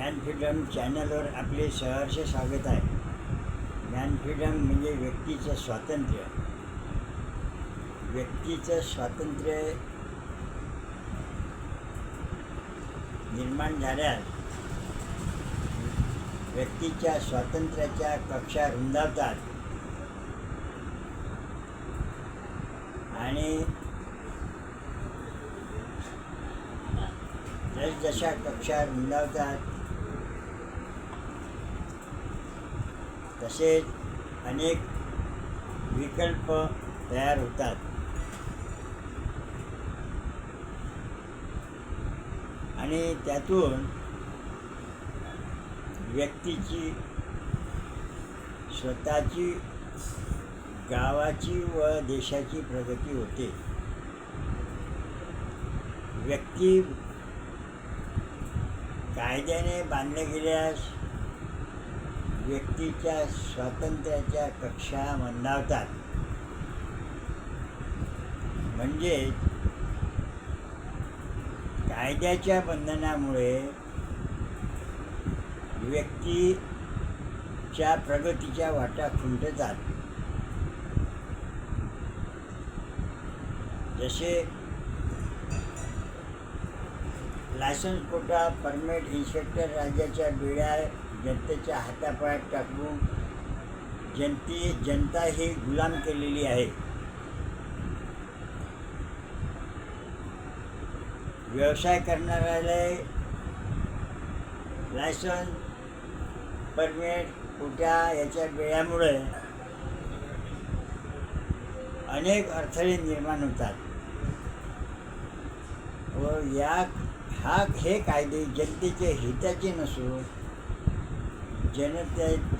ज्ञान फ्रीडम चॅनलवर आपले सहर्ष स्वागत आहे. ज्ञान फ्रीडम म्हणजे व्यक्तीचं स्वातंत्र्य. व्यक्तीचं स्वातंत्र्य निर्माण झाल्यास व्यक्तीच्या स्वातंत्र्याच्या कक्षा रुंदावतात आणि जशा कक्षा रुंदावतात तसेच अनेक विकल्प तयार होतात आणि त्यातून व्यक्तीची स्वतःची, गावाची व देशाची प्रगती होते. व्यक्ती कायद्याने बांधले गेल्यास व्यक्तीच्या स्वातंत्र्याच्या कक्षा मंदावतात. म्हणजे कायद्याच्या बंधनामुळे व्यक्तीच्या प्रगतीच्या वाटा खुंटतात. जसे लायसन्स कोटा, परमिट, इन्स्पेक्टर राज्याच्या बेड्या जनतेच्या हातापायात टाकून जनता ही गुलाम केलेली आहे. व्यवसाय करणाऱ्याला लायसन्स, परमिट, कोटा याच्या बेड्यामुळे अनेक अडथळे निर्माण होतात व हे कायदे जनतेचे हिताचे नसून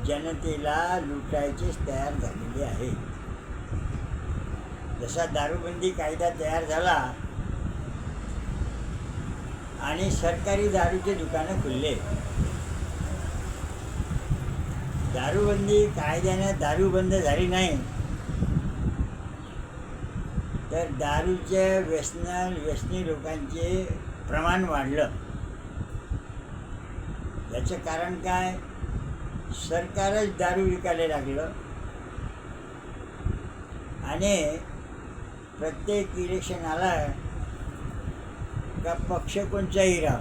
जनतेला लुटायचेच तयार झालेले आहे. जसा दारूबंदी कायदा तयार झाला आणि सरकारी दारूचे दुकानं खुलले. दारूबंदी कायद्याने दारू बंद झाली नाही तर दारूचे व्यसनी लोकांचे प्रमाण वाढलं. याचं कारण काय? सरकारच दारू विकायला लागलं आणि प्रत्येक इलेक्शन आला का पक्ष कोणताही राह,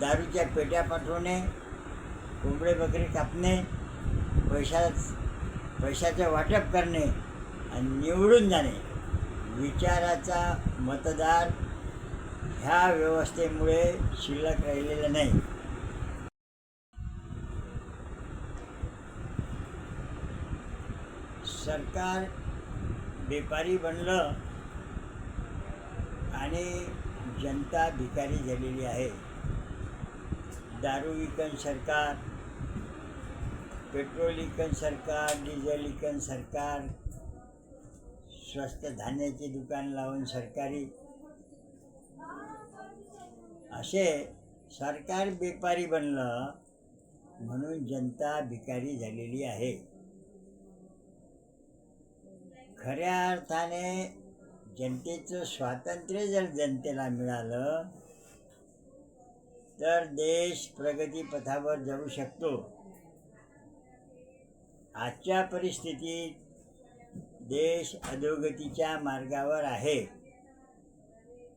दारूच्या पेट्या पाठवणे, कोंबडे बकरी कापणे, पैशाचं वाटप करणे आणि निवडून जाणे. विचाराचा मतदार ह्या व्यवस्थेमुळे शिल्लक राहिलेला नाही. सरकार बेपारी बनलं आणि जनता भिकारी झालेली आहे. दारू विकन सरकार, पेट्रोल विकन सरकार, डिझेल विकन सरकार, स्वस्त धान्याचे दुकान लावून सरकारी, असे सरकार बेपारी बनलं म्हणून जनता भिकारी झालेली आहे. खऱ्या अर्थाने जनतेचं स्वातंत्र्य जर जनतेला मिळालं तर देश प्रगतीपथावर जाऊ शकतो. आजच्या परिस्थितीत देश अधोगतीच्या मार्गावर आहे.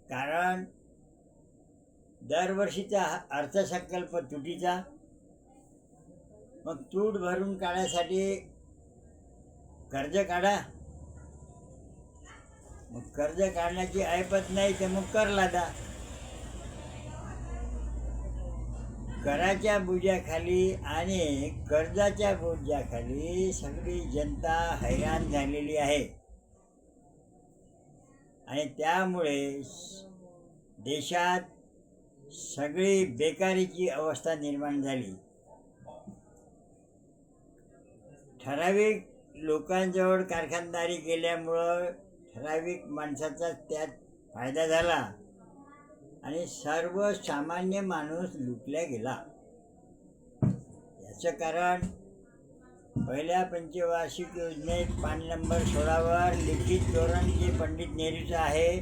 कारण दरवर्षीचा अर्थसंकल्प तुटीचा, मग तूट भरून काढण्यासाठी कर्ज काढा, मग कर्ज काढण्याची ऐपत नाही तर मग कर लादा. कराच्या बोजाखाली आणि कर्जाच्या बोजाखाली सगळी जनता हैराण झालेली आहे आणि त्यामुळे देशात सगळी बेकारीची अवस्था निर्माण झाली. ठराविक लोकांजवळ कारखानदारी केल्यामुळं ठराविक माणसाचा त्यात फायदा झाला आणि सर्वसामान्य माणूस लुटला गेला. याचं कारण पहिल्या पंचवार्षिक योजनेत पान नंबर 16 वर लिखित धोरण जे पंडित नेहरूचं आहे,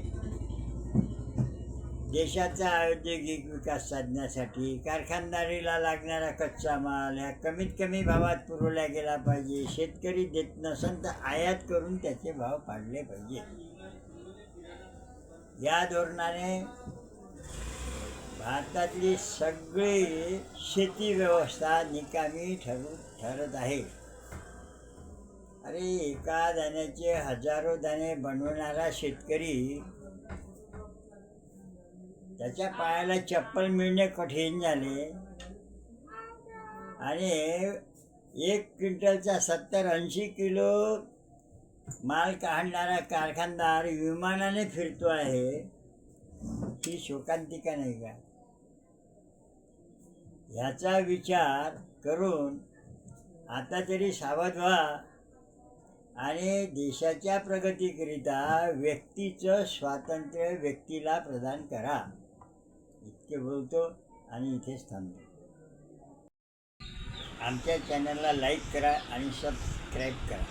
देशाचा औद्योगिक विकास साधण्यासाठी कारखानदारीला लागणारा कच्चा माल ह्या कमीत कमी भावात पुरवला गेला पाहिजे. शेतकरी देत नसेल तर आयात करून त्याचे भाव पाडले पाहिजे. या धोरणाने भारतातली सगळी शेती व्यवस्था निकामी ठरत आहे. अरे एका दाण्याचे हजारो दाणे बनवणारा शेतकरी त्याच्या पायाला चप्पल मिळणे कठीण झाले आणि 1 क्विंटलचा 70-80 किलो माल काढणारा कारखानदार विमानाने फिरतो आहे. ही शोकांतिका नाही का? ह्याचा विचार करून आता तरी सावध व्हा आणि देशाच्या प्रगतीकरिता व्यक्तीचं स्वातंत्र्य व्यक्तीला प्रदान करा. इतके बोलतो आणि इथेच थांबतो. आमच्या चॅनलला लाईक करा आणि सबस्क्राईब करा.